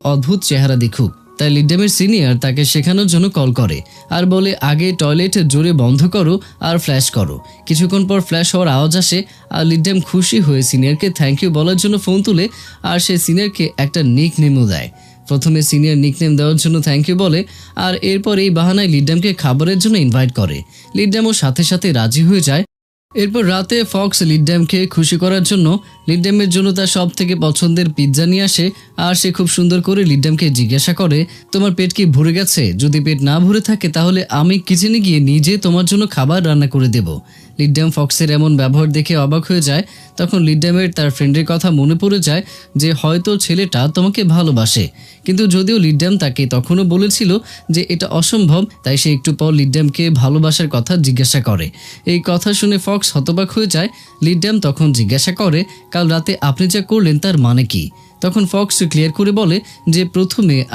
অদ্ভুত চেহারা দেখুক। তাই লিডড্যামের সিনিয়র তাকে শেখানোর জন্য কল করে আর বলে আগে টয়লেট জোরে বন্ধ করো আর ফ্ল্যাশ করো। কিছুক্ষণ পর ফ্ল্যাশ হওয়ার আওয়াজ আসে আর লিডড্যাম খুশি হয়ে সিনিয়রকে থ্যাংক ইউ বলার জন্য ফোন তুলে আর সে সিনিয়রকে একটা নিকনেমও দেয়। প্রথমে সিনিয়র নিকনেম দেওয়ার জন্য থ্যাংক ইউ বলে আর এরপর এই বাহানায় লিডড্যামকে খাবারের জন্য ইনভাইট করে। লিডড্যামও সাথে সাথে রাজি হয়ে যায়। এরপর রাতে ফক্স লিডড্যামকে খুশি করার জন্য লিডড্যামের জন্য তার সব থেকে পছন্দের পিৎজা নিয়ে আসে আর সে খুব সুন্দর করে লিডড্যামকে জিজ্ঞাসা করে, তোমার পেট কি ভরে গেছে? যদি পেট না ভরে থাকে তাহলে আমি কিচেনে গিয়ে নিজে তোমার জন্য খাবার রান্না করে দেব। লিডড্যাম ফক্সের এমন ব্যবহার দেখে অবাক হয়ে যায়। তখন লিডড্যামের তার ফ্রেন্ডের কথা মনে পড়ে যায় যে হয়তো ছেলেটা তোমাকে ভালোবাসে। কিন্তু যদিও লিডড্যাম তাকে তখনও বলেছিল যে এটা অসম্ভব, তাই সে একটু পর লিডড্যামকে ভালোবাসার কথা জিজ্ঞাসা করে। এই কথা শুনে ফক্স হতবাক হয়ে যায়। লিডড্যাম তখন জিজ্ঞাসা করে, কাল রাতে আপনি যা করলেন তার মানে কি? তখন ফক্স ক্লিয়ার করে বলে যে প্রথমে